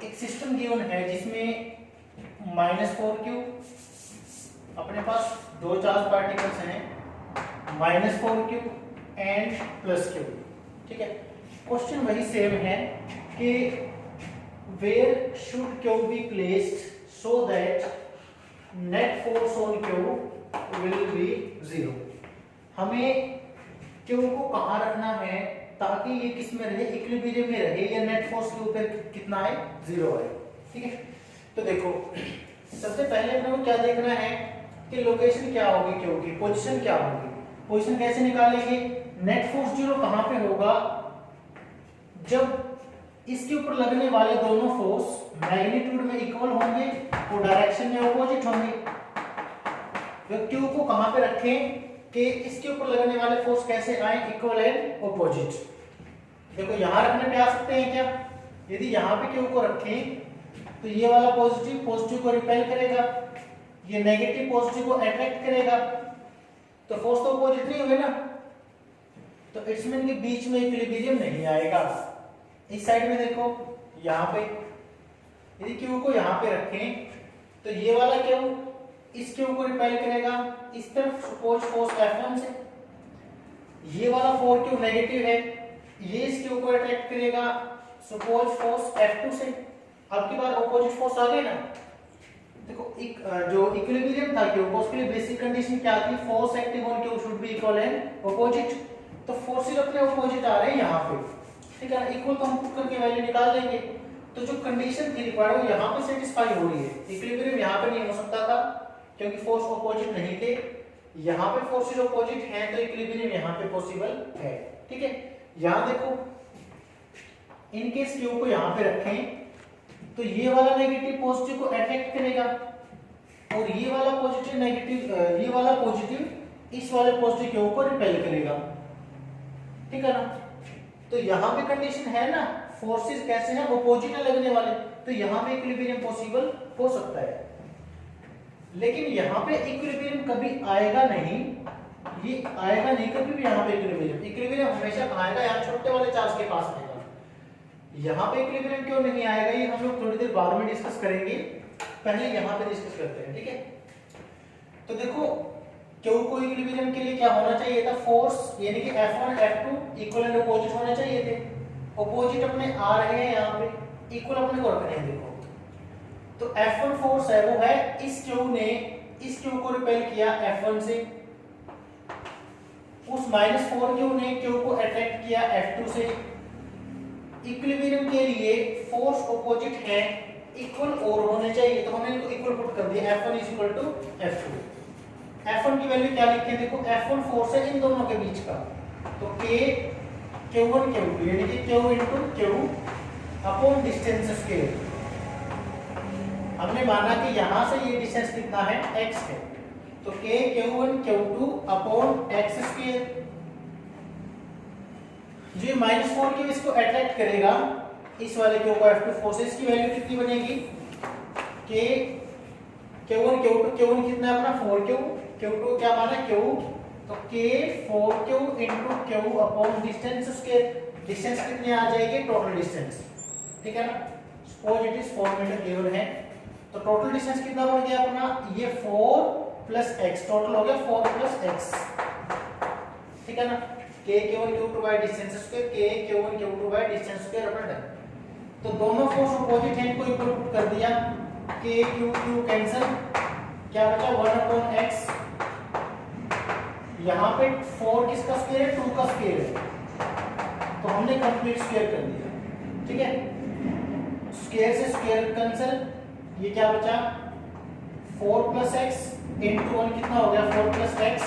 एक system given है जिसमें -4q, अपने पास दो चार्ज पार्टिकल्स हैं, -4q एंड +q। ठीक है, क्वेश्चन वही सेम है कि where should q be placed so that net force on q will be 0। हमें q को कहाँ रखना है ताकि ये किस में रहे, इक्विलिब्रियम में रहे, या नेट फोर्स के ऊपर कितना है, 0 है। ठीक है, तो देखो सबसे पहले अपने को क्या देखना है कि लोकेशन क्या होगी q की, पोजीशन क्या होगी। पोजीशन कैसे निकालेंगे, नेट फोर्स 0 कहाँ पे होगा, जब इसके ऊपर लगने वाले दोनों फोर्स मैग्नीट्यूड में इक्वल होंगे और डायरेक्शन में अपोजिट होंगे। तो q को कहाँ पे रखें कि इसके ऊपर लगने वाले फोर्स कैसे आए, इक्वल एंड अपोजिट। देखो यहां रखने पे आ सकते हैं क्या, यदि यहां पे q को रखें तो ये वाला पॉजिटिव को रिपेल करेगा, ये नेगेटिव पॉजिटिव को अट्रैक्ट करेगा, तो फोर्स तो अपोजिट नहीं होगा ना, तो इट्स मीन के बीच में इक्विलिब्रियम नहीं आएगा। इस साइड में देखो, यहाँ पे यदि q को यहाँ पे रखें तो ये वाला q इस q को रिपेल करेगा इस तरफ, सपोज फोर्स F1 से, ये वाला 4q नेगेटिव है, ये इस q को अट्रैक्ट करेगा सपोज फोर्स F2 से। अब की बार अपोजिट फोर्स आ गए ना। देखो एक जो इक्विलिब्रियम था q को, उसके लिए बेसिक कंडीशन क्या थी, force acting on q should be equal and opposite. तो फोर्सेस अपने अपोजिट आ रहे हैं यहाँ पे, ठीक है ना, इक्वल तो हम पुट करके वैल्यू निकाल देंगे। तो जो कंडीशन थी रिक्वायर्ड वो यहाँ पे सेटिस्फाई हो रही है, इक्विलिब्रियम यहाँ पे नहीं हो सकता था क्योंकि फोर्स अपोजिट नहीं थे, यहाँ पे फोर्सेस अपोजिट हैं तो इक्विलिब्रियम यहाँ पे पॉसिबल है। ठीक है, यहाँ देखो इन केस q को यहाँ पे रखें तो ये वाला नेगेटिव पॉजिटिव को अट्रैक्ट करेगा और ये वाला पॉजिटिव नेगेटिव, ये वाला पॉजिटिव इस वाले पॉजिटिव q को रिपेल करेगा। ठीक है ना, तो यहाँ पे कंडीशन है ना, फोर्सेस कैसे हैं, अपोजिट लगने वाले, तो यहाँ पे इक्विलिब्रियम पॉसिबल हो सकता है। लेकिन यहाँ पे इक्विलिब्रियम कभी आएगा नहीं, ये आएगा नहीं कभी भी यहाँ पे इक्विलिब्रियम हमेशा कहाँ आएगा, यहाँ छोटे वाले चार्ज के पास आएगा। यहाँ पे इक्विलिब्रियम क्यों नहीं आएगा ये हम लोग थोड़ी देर बाद में डिस्कस करेंगे, पहले यहाँ पे डिस्कस करते हैं। ठीक है, तो देखो q को इक्विलिब्रियम के लिए क्या होना चाहिए था, फोर्स यानी कि F1 F2 equal and opposite होने चाहिए थे। अपोजिट अपने आ रहे हैं यहाँ पे, इक्वल अपने को रखने हैं। देखो तो F1 फोर्स है वो है इस q ने इस q को रिपेल किया F1 से, उस -4q ने q को अट्रैक्ट किया F2 से। इक्विलिब्रियम के लिए फोर्स अपोजिट है, इक्वल और होने चाहिए, तो हमने इनको इक्वल पुट कर दिया, F1 F2। F1 की वैल्यू क्या लिखें, देखो F1 फोर्स है इन दोनों के बीच का, तो K Q1 Q2 यानी कि Q into Q upon distance square. हमने माना कि यहां से ये डिस्टेंस कितना है, x है, तो K Q1 Q2 upon x square. जो -4q इसको अट्रैक्ट करेगा इस वाले q को F2 फोर्सेस की वैल्यू कितनी बनेगी, K Q1 Q1 कितना है अपना 4q, Q2 क्या माना q, तो K 4q into q upon distance square. Distance कितनी आ जाएगी, टोटल डिस्टेंस। ठीक है ना, suppose it is 4 meter given है, तो टोटल डिस्टेंस कितना बन गया अपना, ये 4 प्लस x, टोटल हो गया 4 प्लस x। ठीक है ना, K Q1 Q2 by distance square, K Q1 Q2 by distance square अपना डन। तो दोनों फोर्स अपोजिट हैं, इनको इक्वल पुट कर दिया, K Q Q कैंसिल, क्या बचा 1 अपॉन x। यहाँ पे 4 किसका स्क्वायर है, 2 का स्क्वायर है, तो हमने कंप्लीट स्क्वायर कर दिया। ठीक है, स्क्वायर से स्क्वायर कैंसिल, ये क्या बचा 4 प्लस एक्स इंटू 1 कितना हो गया 4 प्लस एक्स,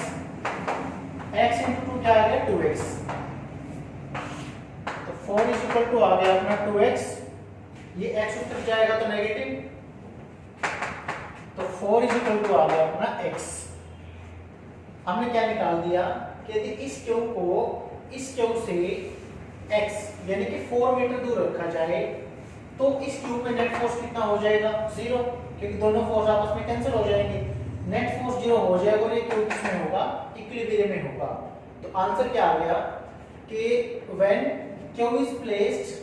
x इंटू 2 क्या आ गया 2x, तो 4 इज इक्वल टू आ गया अपना 2x, ये x ऊपर जाएगा तो नेगेटिव, तो 4 इज इक्वल टू आ गया अपना x। हमने क्या निकाल दिया कि यदि इस q को इस q से x यानी कि 4 मीटर दूर रखा जाए तो इस q पे नेट फोर्स कितना हो जाएगा, 0, क्योंकि दोनों फोर्स आपस में कैंसिल हो जाएंगे, नेट फोर्स 0 हो जाएगा और ये q किसमें होगा, इक्विलिब्रियम में होगा। तो आंसर क्या आ गया कि when q is placed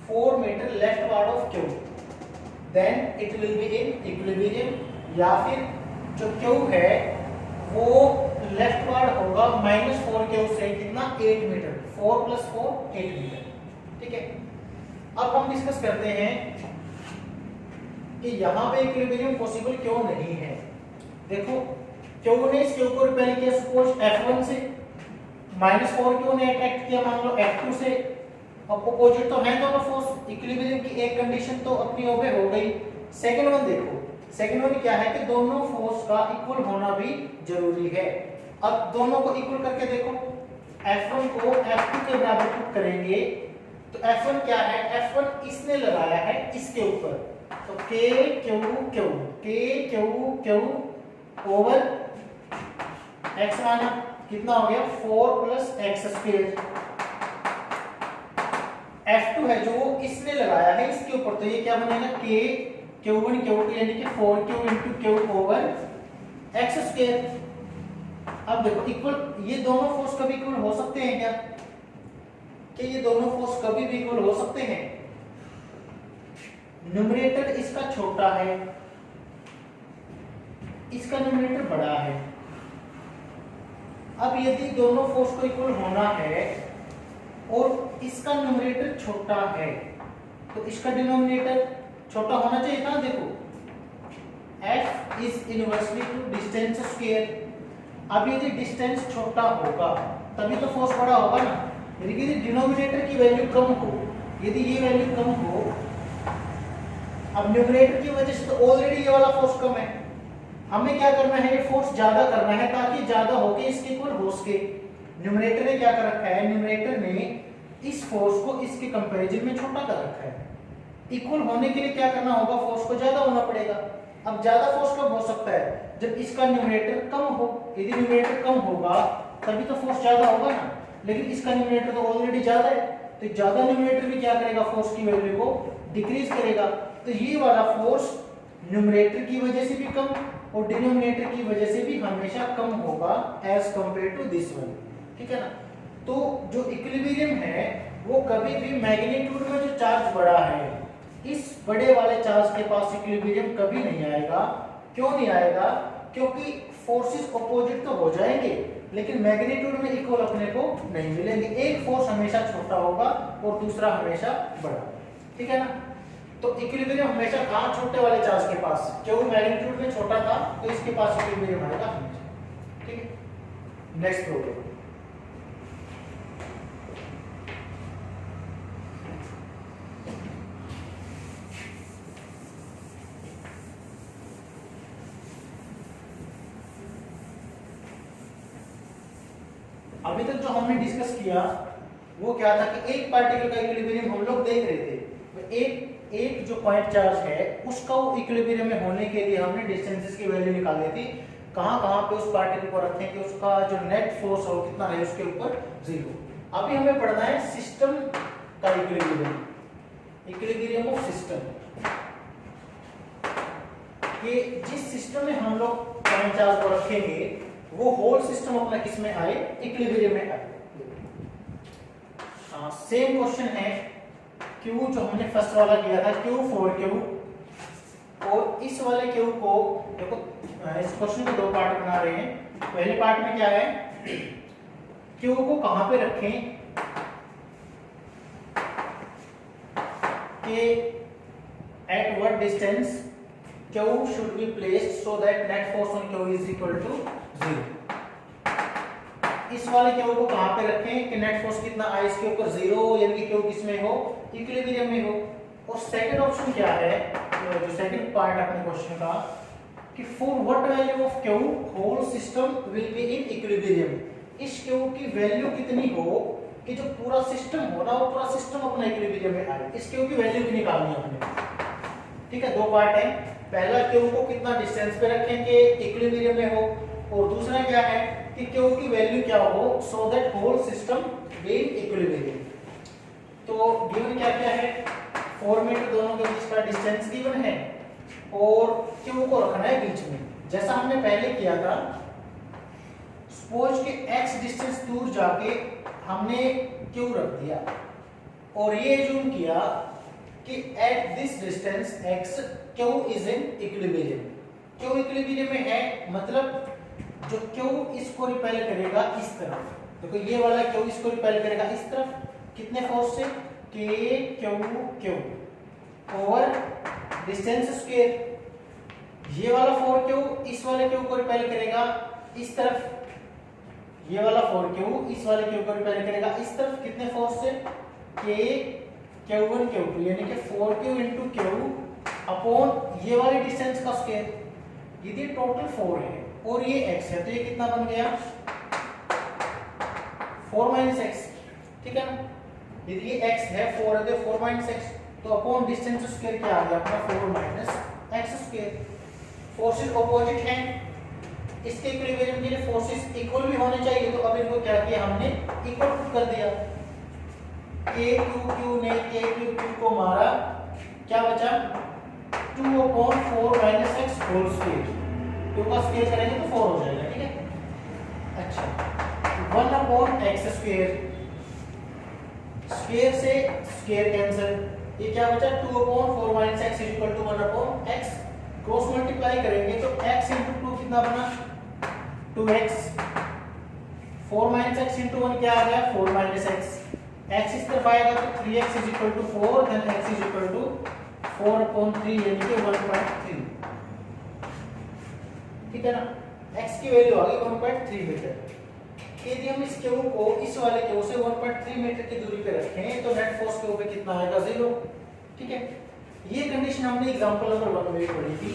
4 meter leftward of q, then it will be in equilibrium, या फिर जो क्यू है वो लेफ्टवर्ड होगा -4 से कितना 8 मीटर, 4 + 4 8 मीटर। ठीक है, अब हम डिस्कस करते हैं कि यहाँ पे इक्विलिब्रियम पॉसिबल क्यों नहीं है। देखो क्यू ने इस क्यू को रिपेल किया सपोज F1 से, -4 क्यू ने अट्रैक्ट किया मान लो F2 से। अब अपोजिट तो है दोनों फोर्स, इक्विलिब्रियम की एक कंडीशन तो अपनी ओबे हो गई। सेकंड वन देखो, सेकंड वन क्या है कि दोनों फोर्स का इक्वल होना भी जरूरी है। अब दोनों को इक्वल करके देखो, F1 को F2 के बराबर पुट करेंगे तो F1 क्या है, F1 इसने लगाया है इसके ऊपर, तो K Q ओवर x माना कितना हो गया 4 + x²। F2 है जो इसने लगाया है इसके ऊपर, तो ये क्या बनेगा K Q1 Q2 यानी कि 4Q × Q ओवर x²। अब देखो इक्वल, ये दोनों फोर्स कभी इक्वल हो सकते हैं क्या, कि ये दोनों फोर्स कभी भी इक्वल हो सकते हैं? न्यूमरेटर इसका छोटा है, इसका न्यूमरेटर बड़ा है। अब यदि दोनों फोर्स को इक्वल होना है और इसका न्यूमरेटर छोटा है तो इसका डिनोमिनेटर छोटा होना चाहिए था। देखो F is inversely to distance square. अब यदि डिस्टेंस छोटा होगा तभी तो फोर्स बड़ा होगा ना। यदि डिनोमिनेटर की वैल्यू कम हो, यदि ये वैल्यू कम हो, अब न्यूमरेटर की वजह से तो ऑलरेडी ये वाला फोर्स कम है, हमें क्या करना है, ये फोर्स ज्यादा करना है ताकि ज्यादा होके इसके इक्वल हो सके। न्यूमरेटर ने क्या कर रखा है, न्यूमरेटर ने इस फोर्स को इसके कंपैरिजन में छोटा कर रखा है। इक्वल होने के लिए क्या करना होगा, फोर्स को ज्यादा होना पड़ेगा। अब ज्यादा फोर्स कब हो सकता है, जब इसका न्यूमरेटर कम हो। यदि न्यूमरेटर कम होगा तभी तो फोर्स ज्यादा होगा ना, लेकिन इसका न्यूमरेटर तो ऑलरेडी ज्यादा है, तो ज्यादा न्यूमरेटर भी क्या करेगा, फोर्स की वैल्यू को डिक्रीज करेगा। तो ये वाला फोर्स न्यूमरेटर की वजह से भी कम और डिनोमिनेटर की वजह से भी हमेशा कम होगा as compare to this one. ठीक है ना। तो जो इक्विलिब्रियम है वो कभी भी मैग्नीट्यूड में जो चार्ज बड़ा है, इस बड़े वाले चार्ज के पास इक्विलिब्रियम कभी नहीं आएगा। क्यों नहीं आएगा, क्योंकि फोर्सेस अपोजिट तो हो जाएंगे लेकिन मैग्नीट्यूड में इक्वल अपने को नहीं मिलेंगे। एक फोर्स हमेशा छोटा होगा और दूसरा हमेशा बड़ा। ठीक है ना। तो इक्विलिब्रियम हमेशा कहां, छोटे वाले चार्ज के पास, क्योंकि मैग्नीट्यूड में छोटा था तो इसके पास इक्विलिब्रियम आएगा हमेशा। ठीक है। नेक्स्ट प्रॉब्लम, अभी तक जो हमने डिस्कस किया वो क्या था कि एक पार्टिकल का इक्विलिब्रियम हम लोग देख रहे थे। एक जो पॉइंट चार्ज है उसका वो इक्विलिब्रियम में होने के लिए हमने डिस्टेंसेस की वैल्यू निकाली थी, कहां पे उस पार्टिकल को रखें कि उसका जो नेट फोर्स हो कितना है उसके ऊपर 0। अभी हमें पढ़ना है सिस्टम का इक्विलिब्रियम, इक्विलिब्रियम ऑफ सिस्टम, कि जिस सिस्टम में हम लोग पॉइंट चार्ज को रखेंगे वो होल सिस्टम अपना किस में आए, इक्विलिब्रियम में आए। सेम क्वेश्चन है Q जो हमने फर्स्ट वाला किया था, Q 4Q, और इस वाले Q को देखो, इस क्वेश्चन को दो पार्ट बना रहे हैं। पहले पार्ट में क्या है, Q को कहां पे रखें कि at what distance Q should be placed so that net force on Q is equal to 0। इस वाले Q को कहां पे रखें कि नेट फोर्स कितना आए इसके ऊपर 0, यानी कि Q किस में हो, इक्विलिब्रियम में हो। और सेकंड ऑप्शन क्या है, जो सेकंड पार्ट अपने क्वेश्चन का, कि for what value of Q whole system will be in equilibrium. इस Q की वैल्यू कितनी हो कि जो पूरा सिस्टम हो ना वो पूरा सिस्टम अपना इक्विलिब्रियम में आए। इस Q की वैल्यू भी निकालनी है हमने। ठीक है, दो पार्ट है। पहला Q को कितना डिस्टेंस पे रखें कि इक्विलिब्रियम में हो, और दूसरा क्या है कि Q की वैल्यू क्या हो so that whole system be in equilibrium. तो गिवन क्या क्या है, 4 मीटर दोनों के बीच का डिस्टेंस गिवन है और Q को रखना है बीच में, जैसा हमने पहले किया था। सपोज के x डिस्टेंस दूर जाके हमने Q रख दिया और ये जूम किया कि at this distance x q is in equilibrium. q equilibrium में है, मतलब जो q इसको रिपेल करेगा इस तरफ, देखो ये वाला q इसको रिपेल करेगा इस तरफ, कितने फोर्स से, k q q over distance square. ये वाला 4q इस वाले q को रिपेल करेगा इस तरफ, ये वाला 4q इस वाले q को रिपेल करेगा इस तरफ, कितने फोर्स से, k q1 q2 यानी कि 4q इंटू q अपॉन ये वाली डिस्टेंस का स्क्वायर। ये टोटल 4 है और ये x है, तो ये कितना बन गया 4 माइनस एक्स, ठीक है ना। यदि ये x है 4 है तो 4 माइनस एक्स, तो अपॉन डिस्टेंस स्क्वायर क्या आ गया अपना 4 minus x square. Forces opposite हैं, इसके इक्विलिब्रियम के लिए फोर्सेस इक्वल भी होने चाहिए, तो अब इनको क्या किया हमने, इक्वल कर दिया। k q ने k q को मारा, क्या बचा 2 upon 4 minus x whole square, 2 का स्क्वायर करेंगे तो 4 हो जाएगा, ठीक है। अच्छा 1 अपॉन एक्स स्क्वायर, स्क्वायर से स्क्वायर कैंसिल, ये क्या बचा 2 upon 4 minus x equal to 1 upon x, cross multiply करेंगे तो x इंटू 2 कितना बना 2x, 4 माइनस एक्स इंटू 1 क्या आ गया 4 माइनस एक्स, x इस तरफ आएगा तो 3x is equal to 4, then x is equal to 4 upon 3 यानी कि 1.3, ठीक है ना। x की वैल्यू आ गई 1.3 मीटर। यदि हम इस q को इस वाले q से 1.3 मीटर की दूरी पे रखें तो नेट फोर्स q पे कितना आएगा 0, ठीक है। ये कंडीशन हमने एग्जांपल नंबर 1 में पढ़ी थी।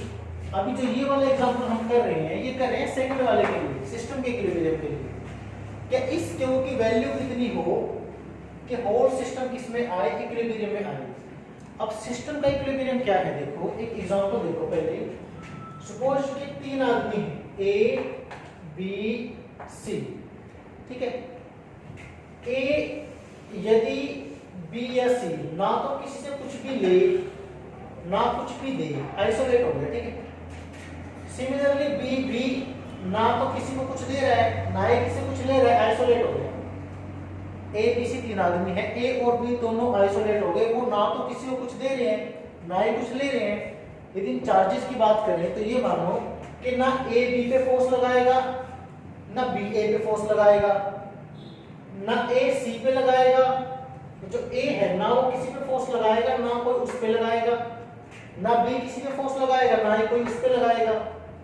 अभी जो ये वाला एग्जांपल हम कर रहे हैं, ये कर रहे हैं सेकंड वाले के लिए, सिस्टम के इक्विलिब्रियम के लिए। क्या इस q की वैल्यू कितनी हो कि होल सिस्टम किसमें आए, इक्विलिब्रियम में आए। अब सिस्टम का इक्विलिब्रियम क्या है, देखो एक एग्जांपल देखो पहले। सपोज कि 3 आदमी हैं A B C, ठीक है। A यदि B या C ना तो किसी से कुछ भी ले ना कुछ भी दे, आइसोलेट हो गया, ठीक है। सिमिलरली B ना तो किसी को कुछ दे रहा है ना ही किसी कुछ ले रहा है, आइसोलेट हो गया। A B C 3 आदमी है, A और B दोनों आइसोलेट हो गए, वो ना तो किसी को कुछ दे रहे हैं ना ही कुछ ले रहे हैं। यदि चार्जेस की बात करें तो ये मानो कि ना A B पे फोर्स लगाएगा ना B A पे फोर्स लगाएगा, ना A C पे लगाएगा, जो A है ना वो किसी पे फोर्स लगाएगा ना कोई उस पे लगाएगा, ना B किसी पे फोर्स लगाएगा ना ही कोई उस पे लगाएगा।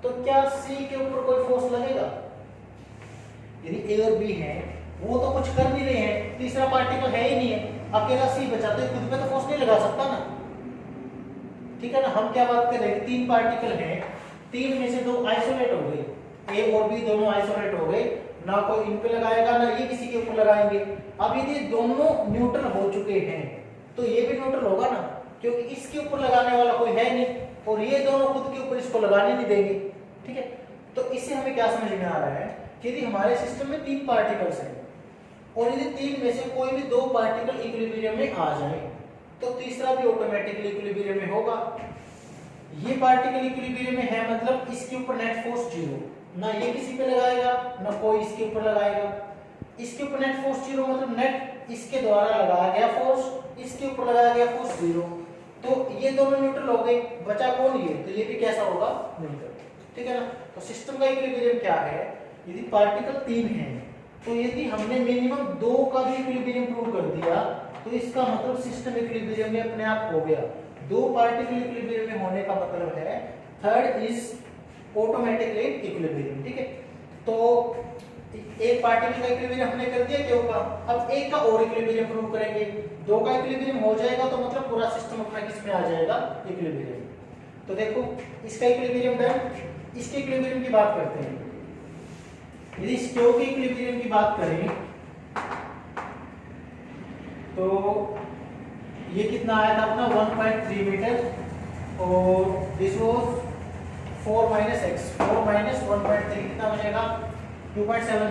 तो क्या C के ऊपर कोई फोर्स लगेगा? यदि A और B हैं वो तो कुछ कर नहीं रहे हैं, तीसरा पार्टिकल है ही नहीं है, अकेला C बचा, तो खुद पे तो फोर्स नहीं लगा सकता ना, ठीक है ना। हम क्या बात कर रहे हैं, 3 पार्टिकल हैं, 3 में से 2 आइसोलेट हो गए, A और B दोनों आइसोलेट हो गए, ना कोई इन पे लगाएगा ना ये किसी के ऊपर लगाएंगे। अब यदि दोनों न्यूट्रल हो चुके हैं तो ये भी न्यूट्रल होगा ना, क्योंकि इसके ऊपर लगाने वाला कोई है नहीं और ये दोनों खुद के ऊपर इसको लगाने नहीं देंगे, ठीक है। तो इससे हमें क्या समझ में आ रहा है कि यदि हमारे सिस्टम में 3 पार्टिकल्स हैं और यदि 3 में से कोई भी 2 पार्टिकल इक्विलिब्रियम में आ जाए तो तीसरा भी ऑटोमेटिकली इक्विलिब्रियम में होगा। ये पार्टिकल इक्विलिब्रियम में है मतलब इसके ऊपर नेट फोर्स 0, ना ये किसी पे लगाएगा ना कोई इसके ऊपर लगाएगा। इसके ऊपर नेट फोर्स 0 मतलब नेट इसके द्वारा लगाया गया फोर्स, इसके ऊपर लगाया गया फोर्स 0, तो ये दोनों न्यूट्रल हो गए, बचा कौन ये, तो ये भी कैसा होगा न्यूट्रल, ठीक है ना। तो सिस्टम का इक्विलिब्रियम क्या है, यदि पार्टिकल 3 हैं तो यदि हमने मिनिमम 2 का भी इक्विलिब्रियम प्रूव कर दिया तो इसका मतलब सिस्टम इक्विलिब्रियम में अपने आप हो गया। 2 पार्टिकल इक्विलिब्रियम में होने का मतलब है थर्ड इज ऑटोमेटिकली इक्विलिब्रियम, ठीक है। तो एक पार्टिकल का इक्विलिब्रियम हमने कर दिया क्यों का, अब एक का और इक्विलिब्रियम प्रूव करेंगे, 2 का इक्विलिब्रियम हो जाएगा तो मतलब पूरा सिस्टम अपना किस में आ जाएगा, इक्विलिब्रियम। तो देखो इसका इक्विलिब्रियम डन। इसके इक्विलिब्रियम की बात करते हैं। यदि इस क्यू के इक्विलिब्रियम की बात करें तो ये कितना आया था अपना 1.3 मीटर और this was 4 minus x, 4 minus 1.3 कितना बनेगा 2.7।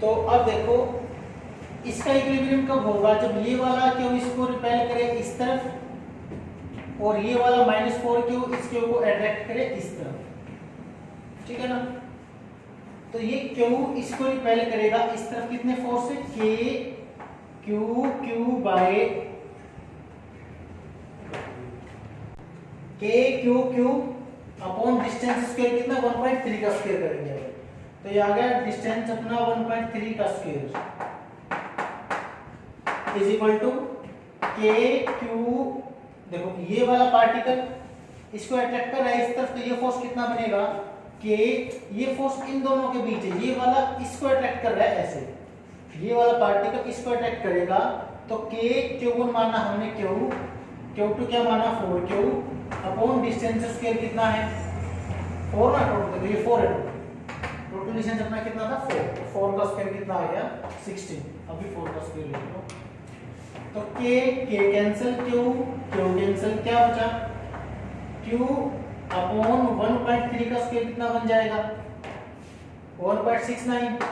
तो अब देखो इसका इक्विलिब्रियम कब होगा, जब ये वाला क्यू इसको रिपेल करे इस तरफ और ये वाला -4 क्यू इस क्यू को अट्रैक्ट करे इस तरफ, ठीक है ना। तो ये क्यू इसको रिपेल करेगा इस तरफ कितने फोर्स से, K Q by Q upon distance square कितना 1.3 का स्क्वायर करेंगे। तो ये आ गया डिस्टेंस अपना 1.3 का स्क्वायर इज इक्वल टू के क्यू। देखो ये वाला पार्टिकल इसको अट्रैक्ट कर रहा है इस तरफ, तो ये फोर्स कितना बनेगा के, ये फोर्स इन दोनों के बीच है, ये वाला इसको अट्रैक्ट कर रहा है ऐसे, ये वाला पार्टिकल इसको अट्रैक्ट करेगा, तो के क्यू1 माना हमने क्यू2 क्या माना 4q अपॉन डिस्टेंस स्क्वायर कितना है 4 ना, टोटल ये 4 है, टोटल डिस्टेंस अपना कितना था 4 का स्क्वायर कितना आ गया 16, अभी 4 का स्क्वायर लिख लो। तो के कैंसिल, क्यू कैंसिल, क्या बचा क्यू अपॉन 1.3 का स्क्वायर कितना बन जाएगा 1.69।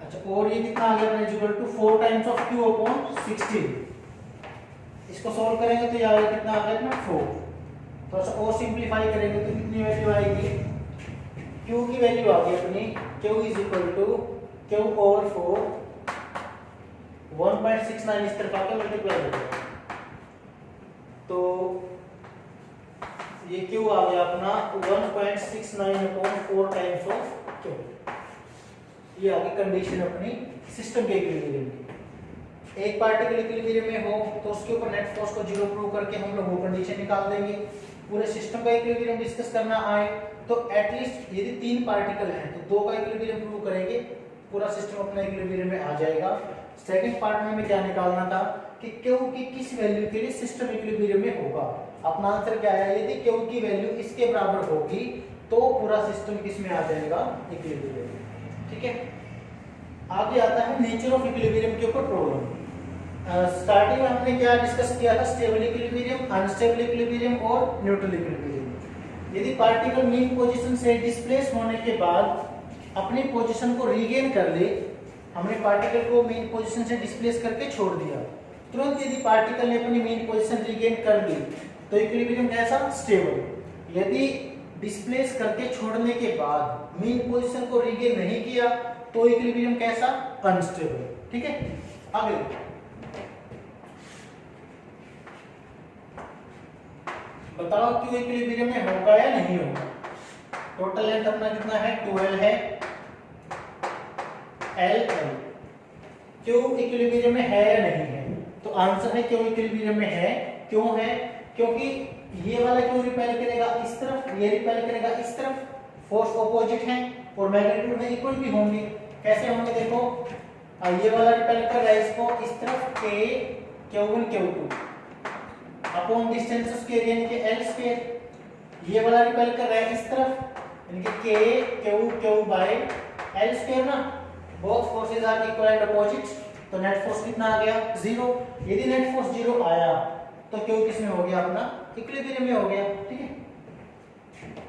अच्छा, और ये कितना आ गया equal to 4 times of Q upon 16। इसको सॉल्व करेंगे तो ये आएगा कितना आ गया अपना 4। थोड़ा सा और सिंपलीफाई करेंगे तो कितनी वैल्यू आएगी, क्यू की वैल्यू आ गई अपनी Q is equal to Q और 4 1.69 इस तरफ आके मल्टीप्लाई हो जाएगा, तो ये क्यू आ गया अपना 1.69 अपॉन 4 टाइम्स ऑफ क्यू। ये आ गई कंडीशन अपनी सिस्टम के इक्विलिब्रियम की। एक पार्टिकल इक्विलिब्रियम में हो तो उसके ऊपर नेट फोर्स को जीरो प्रूव करके हम लोग वो कंडीशन निकाल देंगे। पूरे सिस्टम का इक्विलिब्रियम डिस्कस करना आए तो एटलीस्ट यदि 3 पार्टिकल हैं तो 2 का इक्विलिब्रियम प्रूव करेंगे, पूरा सिस्टम अपना इक्विलिब्रियम में आ जाएगा। सेकंड पार्ट में हमें क्या निकालना था कि क्यू की किस वैल्यू के लिए सिस्टम इक्विलिब्रियम में होगा। अपना आंसर क्या है, यदि क्यू की वैल्यू इसके बराबर होगी तो पूरा सिस्टम किस में आ जाएगा इक्विलिब्रियम में। ठीक है, आगे आता है नेचर ऑफ इक्विलिब्रियम के ऊपर प्रॉब्लम। स्टार्टिंग में हमने क्या डिस्कस किया था, स्टेबल इक्विलिब्रियम, अनस्टेबल इक्विलिब्रियम और न्यूट्रल इक्विलिब्रियम। यदि पार्टिकल मीन पोजीशन से डिस्प्लेस होने के बाद अपनी पोजीशन को रीगेन कर ले, हमने पार्टिकल को मीन पोजीशन से डिस्प्लेस करके छोड़ दिया, तुरंत यदि पार्टिकल ने अपनी मीन पोजीशन रीगेन कर ली तो इक्विलिब्रियम कैसा, स्टेबल। यदि डिस्प्लेस करके छोड़ने के बाद मीन पोजीशन को रीगेन नहीं किया तो इक्विलिब्रियम कैसा, अनस्टेबल। ठीक है, आगे बताओ क्यू इक्विलिब्रियम में होगा या नहीं होगा। टोटल लेंथ अपना कितना है 12 है, एल क्यू इक्विलिब्रियम में है या नहीं है, तो आंसर है क्यू इक्विलिब्रियम में है। क्यों है, क्योंकि ये वाला क्यू रिपेल करेगा इस तरफ, ये रिपेल करेगा इस तरफ, फोर्स ऑपोजिट है और मैग्नीट्यूड में इक्वल भी होंगे। कैसे होंगे देखो, ये वाला रिपेल कर रहा है इसको इस तरफ के क्यू1 क्यू2 अपॉन डिस्टेंस स्क्वायर यानी कि एल स्क्वायर, ये वाला रिपेल कर रहा है इस तरफ यानी कि K Q by L square ना, both forces are equal and opposite, तो नेट फोर्स कितना आ गया 0। यदि नेट फोर्स 0 आया तो क्यू किस में हो गया, अपना इक्विलिब्रियम में हो गया। ठीक है,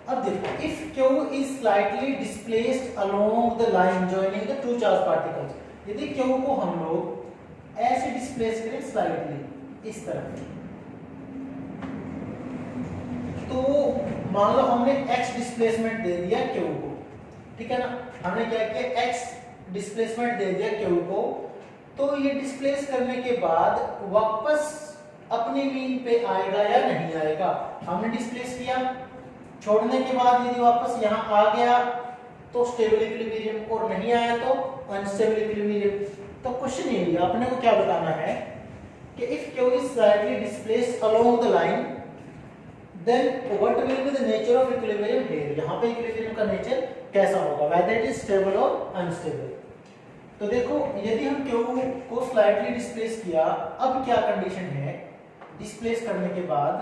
अब देखो if Q is slightly displaced along the line joining the two charge particles, यदि क्यू को हम लोग ऐसे डिस्प्लेस करें स्लाइटली इस तरफ, तो मान लो हमने x डिस्प्लेसमेंट दे दिया q को, ठीक है ना, हमने क्या किया x डिस्प्लेसमेंट दे दिया q को, तो ये डिस्प्लेस करने के बाद वापस अपनी मीन पे आएगा या नहीं आएगा। हमने डिस्प्लेस किया, छोड़ने के बाद यदि वापस यहाँ आ गया तो स्टेबल इक्विलिब्रियम, और नहीं आया तो अनस्टेबल इक्विलिब्रियम। तो क्वेश्चन ये है, अपने को क्या बताना है कि if q is slightly displaced along the line then what will be the nature of equilibrium here, यहाँ पे इक्विलिब्रियम का नेचर कैसा होगा, whether it is stable or unstable। तो देखो यदि हम Q को स्लाइटली डिस्प्लेस किया, अब क्या कंडीशन है, डिस्प्लेस करने के बाद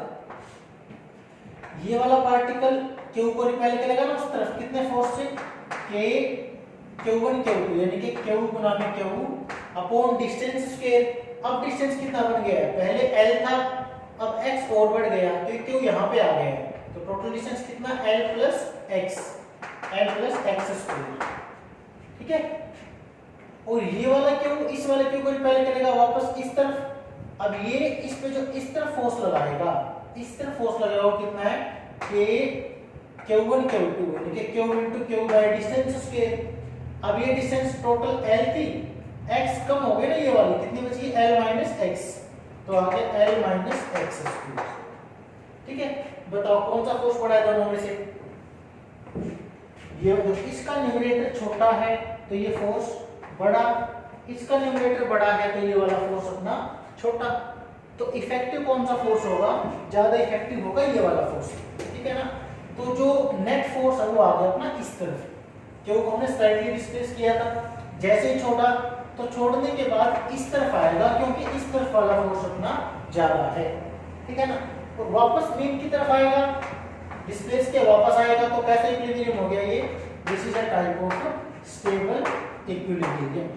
ये वाला पार्टिकल Q को रिपेल करेगा ना उस तरफ, कितने फोर्स से, K Q1 Q2 यानी कि Q गुना में Q अपॉन डिस्टेंस स्क्वायर। अब डिस्टेंस कितना बन गया है, पहले L था, अब x और बढ़ गया तो क्यों यहाँ पे आ गया, तो टोटल डिस्टेंस कितना l प्लस x स्क्वायर। ठीक है, और ये वाला क्यों इस वाले क्यों को रिपेल करेगा वापस इस तरफ। अब ये इस पे जो इस तरफ फोर्स लगाएगा, इस तरफ फोर्स लगाएगा वो कितना है, k q1 q2 यानी कि q into q by distance square. अब ये डिस्टेंस टोटल l थी, x कम हो गई ना, ये वाली कितनी बची, l माइनस x, तो आ गया l माइनस एक्स स्क्वायर। ठीक है, बताओ कौन सा फोर्स बड़ा है दोनों में से, ये इसका न्यूमरेटर छोटा है तो ये फोर्स बड़ा, इसका न्यूमरेटर बड़ा है तो ये वाला फोर्स अपना छोटा, तो इफेक्टिव कौन सा फोर्स होगा, ज्यादा इफेक्टिव होगा ये वाला फोर्स। ठीक है ना, तो जो नेट फोर्स है वो आ गया अपना इस तरफ, क्योंकि हमने स्लाइटली डिस्प्लेस किया था, जैसे ही छोड़ा तो छोड़ने के बाद इस तरफ आएगा, क्योंकि इस तरफ वाला फोर्स अपना ज्यादा है। ठीक है ना, तो वापस मीन की तरफ आएगा, डिस्प्लेस के वापस आएगा, तो कैसे इक्विलिब्रियम हो गया ये, this is a type of stable equilibrium.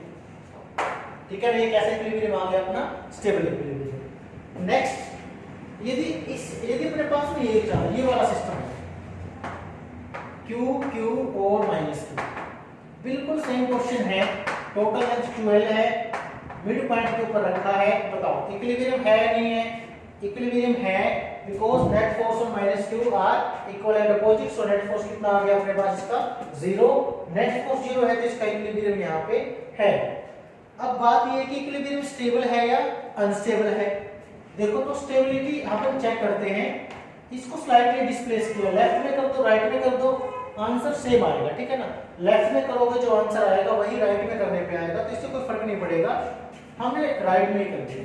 ठीक है, ये कैसे इक्विलिब्रियम आ गया अपना, स्टेबल इक्विलिब्रियम। नेक्स्ट, यदि अपने पास में ये वाला सिस्टम है, Q और माइनस Q, बिल्कुल सेम क्वेश्चन है, टोटल लेंथ 12 है, मिड पॉइंट के ऊपर रखा है, बताओ इक्विलिब्रियम है या नहीं है, इक्विलिब्रियम है, बिकॉज नेट फोर्स और minus Q are equal and opposite, so net force कितना आ गया अपने पास इसका 0, नेट फोर्स 0 है तो इसका इक्विलिब्रियम यहाँ पे है। अब बात ये है कि इक्विलिब्रियम स्टेबल है या अनस्टेबल है, देखो तो स्टेबिलिटी अपन चेक करते हैं, इसको स्लाइटली डिस्प्लेस किया, लेफ्ट में कर दो राइट में कर दो, आंसर सेम आएगा। ठीक है ना, लेफ्ट में करोगे जो आंसर आएगा वही राइट में करने पे आएगा, तो इससे कोई फर्क नहीं पड़ेगा, हमने राइट में ही कर दिया,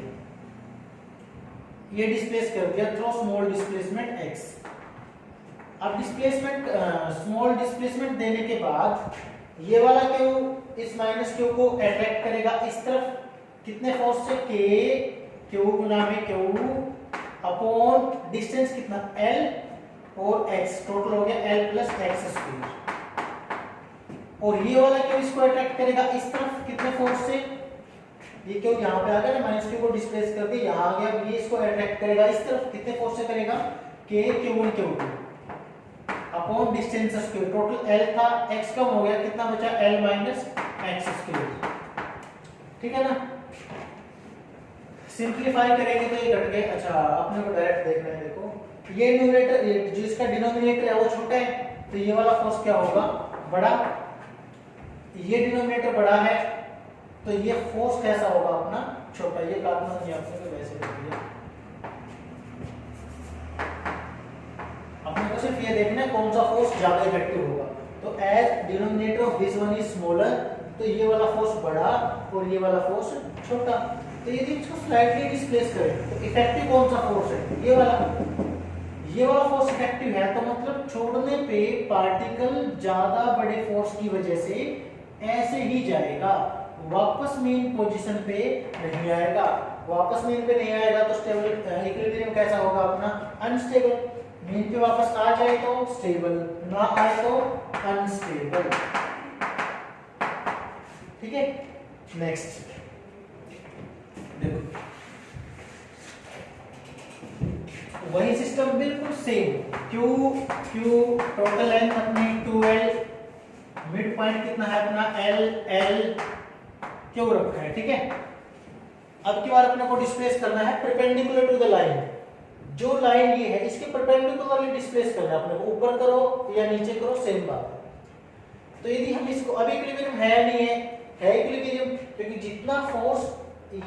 ये डिस्प्लेस कर दिया थ्रू स्मॉल डिस्प्लेसमेंट x। अब डिस्प्लेसमेंट स्मॉल डिस्प्लेसमेंट देने के बाद ये वाला q इस माइनस q को अट्रैक्ट करेगा इस तरफ, कितने फोर्स से, k q गुना में q अपॉन डिस्टेंस कितना l और x, टोटल हो गया l प्लस एक्स स्क्वायर, और ये वाला q इसको अट्रैक्ट करेगा इस तरफ, कितने फोर्स से, ये क्यों यहाँ पे आ गया ना, माइनस q को डिस्प्लेस कर दिया, यहाँ आ गया, ये इसको अट्रैक्ट करेगा इस तरफ, कितने फोर्स से करेगा, k q1 q2 upon distance square, total l था, x कम हो गया, कितना बचा l माइनस एक्स स्क्वायर। ठीक है ना, सिंपलीफाई करेंगे तो ये घट गए। अच्छा, अपने को डायरेक्ट देखना है, देखो ये न्यूमरेटर जो इसका डिनोमिनेटर है वो छोटा है, तो ये वाला फोर्स क्या होगा, बड़ा, ये डिनोमिनेटर बड़ा है तो ये फोर्स कैसा होगा अपना, छोटा, ये काटना नहीं आपने तो वैसे कर दिया, अपने को सिर्फ ये देखना है कौन सा फोर्स ज्यादा इफेक्टिव होगा, तो as denominator of this one is smaller, तो ये वाला फोर्स बड़ा और ये वाला फोर्स छोटा, तो यदि इसको स्लाइटली डिस्प्लेस करें तो इफेक्टिव कौन सा फोर्स है, ये वाला फोर्स इफेक्टिव है, तो मतलब छोड़ने पे पार्टिकल ज्यादा बड़े फोर्स की वजह से ऐसे ही जाएगा, वापस मेन पोजीशन पे नहीं आएगा, वापस मेन पे नहीं आएगा तो स्टेबल इक्विलिब्रियम कैसा होगा अपना, अनस्टेबल, मेन पे वापस आ जाए तो स्टेबल, ना आए तो अनस्टेबल। ठीक है, नेक्स्ट देखो, वही सिस्टम बिल्कुल सेम, Q टोटल लेंथ अपनी 12, मिड पॉइंट कितना है अपना L क्यों रखा है। ठीक है, अब की बार अपने को डिस्प्लेस करना है परपेंडिकुलर टू द लाइन, जो लाइन ये है इसके परपेंडिकुलरली डिस्प्लेस करना है अपने को, ऊपर करो या नीचे करो सेम बात है। तो यदि हम इसको, अभी इक्विलिब्रियम है नहीं है इक्विलिब्रियम, क्योंकि जितना फोर्स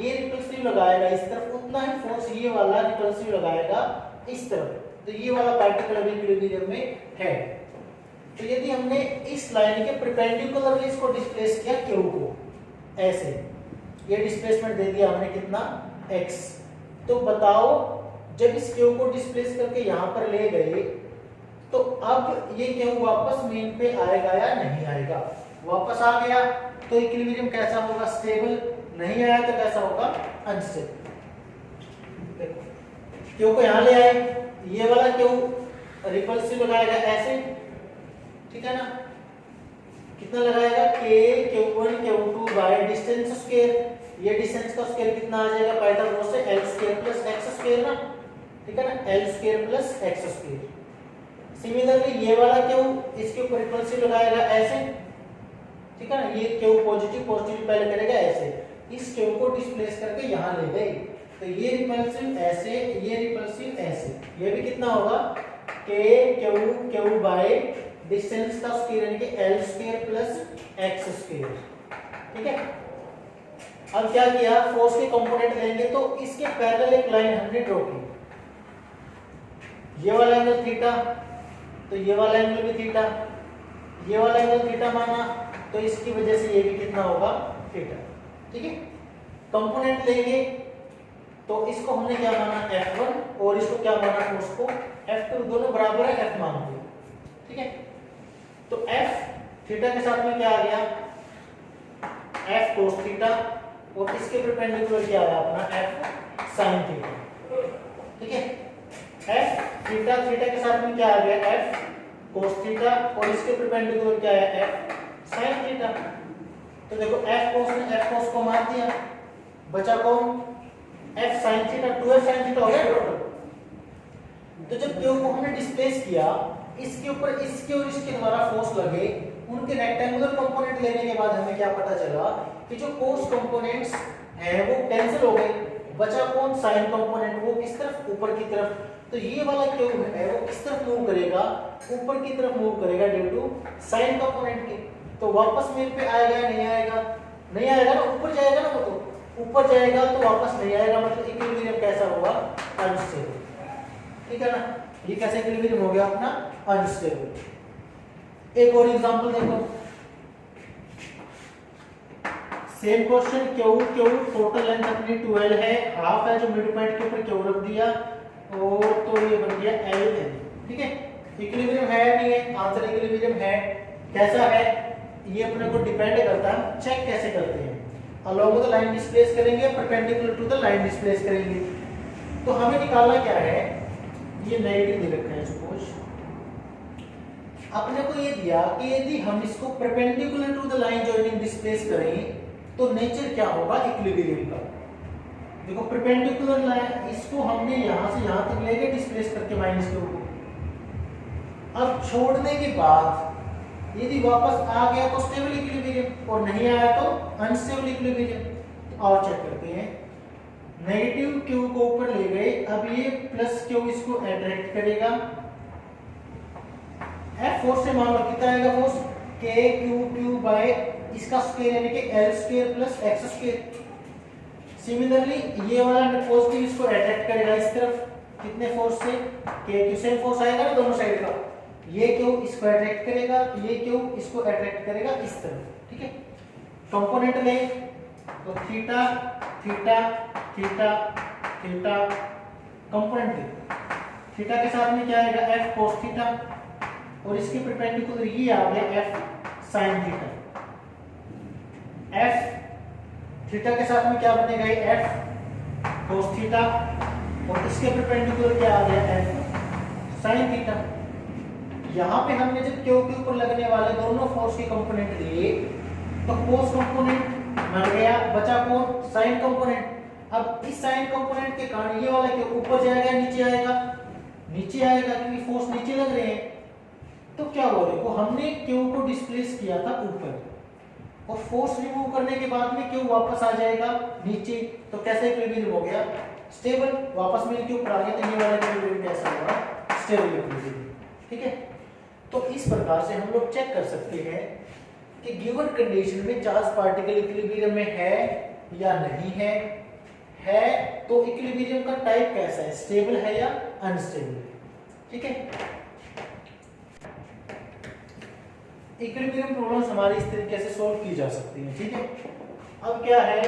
ये रिपल्सिव लगाएगा इस तरफ, उतना ही फोर्स ये वाला रिपल्सिव लगाएगा इस तरफ, तो ये वाला पार्टिकल अभी इक्विलिब्रियम में है। तो यदि हमने इस लाइन के परपेंडिकुलरली इसको डिस्प्लेस किया Q को, ऐसे ये डिस्प्लेसमेंट दे दिया हमने कितना x, तो बताओ जब इस Q को डिस्प्लेस करके यहाँ पर ले गए तो अब ये Q वापस मेन पे आएगा या नहीं आएगा, वापस आ गया तो इक्विलिब्रियम कैसा होगा, स्टेबल, नहीं आया तो कैसा होगा, अनस्टेबल। देखो Q को यहाँ ले आए, ये वाला Q रिपल्सिव लगाएगा ऐसे, ठीक है ना, कितना लगाएगा, k q1 q2 by distance square, ये डिस्टेंस का स्क्वायर कितना आ जाएगा, पाइथागोरस से l square plus x square ना, ठीक है ना, l square plus x square. Similarly ये वाला q इसके ऊपर रिपल्सिव लगाएगा ऐसे, ठीक है ना, ये q पॉजिटिव पहले करेगा ऐसे, इस q को डिस्प्लेस करके यहाँ ले गए, तो ये रिपल्सिव ऐसे, ये रिपल्सिव ऐसे, ये भी कितना होगा, k q बाय डिस्टेंस का स्क्वायर यानी कि l square plus x square. ठीक है, अब क्या किया, फोर्स के कंपोनेंट लेंगे तो इसके पैरेलल एक लाइन हमने ड्रॉ की, ये वाला एंगल थीटा, तो ये वाला एंगल भी थीटा, ये वाला एंगल थीटा माना, तो इसकी वजह से ये भी कितना होगा, थीटा। ठीक है, कंपोनेंट लेंगे तो इसको हमने क्या माना, F1, और इसको क्या माना, फोर्स को F2, दोनों बराबर है, F मान दिया। ठीक है, तो F थीटा के साथ में क्या आ गया, F cos थीटा, और इसके परपेंडिकुलर क्या आया अपना, F sin थीटा। ठीक है, F थीटा, थीटा के साथ में क्या आ गया, F cos थीटा, और इसके परपेंडिकुलर क्या आया, F sin थीटा। तो देखो F cos ने F cos को मार दिया, बचा कौन, F sin theta, 2F sin theta हो गया टोटल। तो जब क्यू को हमने डिस्प्लेस किया, इसके ऊपर इसके और इसके द्वारा फोर्स लगे, उनके रेक्टेंगुलर कंपोनेंट लेने के बाद हमें क्या पता चला कि जो कोस कंपोनेंट्स हैं वो कैंसिल हो गए, बचा कौन, साइन कंपोनेंट, वो किस तरफ, ऊपर की तरफ। तो ये वाला क्यूब है वो किस तरफ मूव करेगा, ऊपर की तरफ मूव करेगा ड्यू टू साइन कंपोनेंट के। तो वापस मेल पे आएगा या नहीं आएगा, नहीं आएगा ना, ऊपर जाएगा ना, वो तो ऊपर जाएगा तो वापस नहीं आएगा, मतलब इक्विलिब्रियम कैसा होगा, अनस्टेबल। ठीक है ना, ये कैसे इक्विलिब्रियम हो गया अपना, अनस्टेबल। एक और एग्जांपल देखो, same question, Q total length अपनी 12 है, हाफ है जो मिड पॉइंट के ऊपर क्यू रख दिया, और तो ये बन गया L। ठीक है, इक्विलिब्रियम है या नहीं है, आंसर इक्विलिब्रियम है। कैसा है ये अपने को डिपेंड करता है, चेक कैसे करते हैं, अलोंग द लाइन डिस्प्लेस करेंगे, perpendicular to the line displace करेंगे। तो हमें निकालना क्या है, ये नेगेटिव दे रखा है सपोज, अपने को ये दिया कि यदि हम इसको perpendicular to the line joining displace करें तो नेचर क्या होगा इक्विलिब्रियम का। देखो परपेंडिकुलर लाइन, इसको हमने यहां से यहां तक लेके डिस्प्लेस करके माइनस के ऊपर, अब छोड़ने के बाद यदि वापस आ गया तो स्टेबल इक्विलिब्रियम, और नहीं आया तो अनस्टेबल इक्विलिब्रियम। तो आओ चेक करते हैं, नेगेटिव क्यू को ऊपर ले गए, अब ये प्लस क्यू इसको अट्रैक्ट करेगा, F फोर्स से मान लो कितना आएगा फोर्स, k क्यू बाय इसका स्क्वायर यानी कि L square plus x square. Similarly ये वाला पॉजिटिव इसको अट्रैक्ट करेगा इस तरफ, कितने फोर्स से, k क्यू सेम फोर्स आएगा ना दोनों साइड का, ये क्यू इसको अट्रैक्ट करेगा, ये क्यू इसको अट्रैक्ट करेगा इस तरफ। ठीक है, कंपोनेंट ले तो theta theta theta theta, component ले, थीटा के साथ में क्या आएगा, F cos थीटा, और इसके परपेंडिकुलर ये आ गया F sin theta. F theta के साथ में क्या बनेगा, ये F cos थीटा, और इसके परपेंडिकुलर क्या आ गया, F sin थीटा। यहाँ पे हमने जब क्यू के ऊपर लगने वाले दोनों फोर्स के कंपोनेंट लिए, तो cos कंपोनेंट मर गया, बचा कौन, साइन कंपोनेंट। अब इस साइन कंपोनेंट के कारण ये वाला क्यू ऊपर जाएगा, नीचे आएगा, नीचे आएगा क्योंकि फोर्स नीचे लग रहे हैं। तो क्या हुआ, देखो हमने क्यू को डिस्प्लेस किया था ऊपर, और फोर्स रिमूव करने के बाद में क्यू वापस आ जाएगा नीचे, तो कैसे इक्विलिब्रियम हो गया, स्टेबल। वापस में क्यू ऊपर आ गया तो ये वाला इक्विलिब्रियम कैसा होगा, स्टेबल इक्विलिब्रियम। ठीक है, तो इस प्रकार से हम लोग चेक कर सकते हैं कि गिवन कंडीशन में चार्ज पार्टिकल इक्विलिब्रियम में है या नहीं है तो इक्विलिब्रियम का टाइप कैसा है, स्टेबल है या अनस्टेबल। ठीक है, इक्विलिब्रियम प्रॉब्लम्स हमारी इस तरीके से सॉल्व की जा सकती हैं। ठीक है, अब क्या है,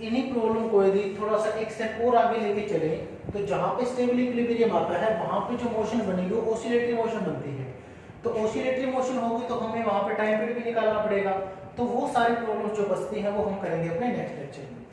इन्हीं प्रॉब्लम को यदि थोड़ा सा एक स्टेप और आगे लेके चले तो जहां पे स्टेबल इक्विलिब्रियम आता है वहां पे जो मोशन बनेगी वो ऑसिलेटरी मोशन बनती है। तो ऑसिलेटरी मोशन होगी तो हमें वहां पे टाइम पीरियड भी निकालना पड़ेगा। तो वो सारी प्रॉब्लम्स जो बचती हैं वो हम करेंगे अपने नेक्स्ट लेक्चर में।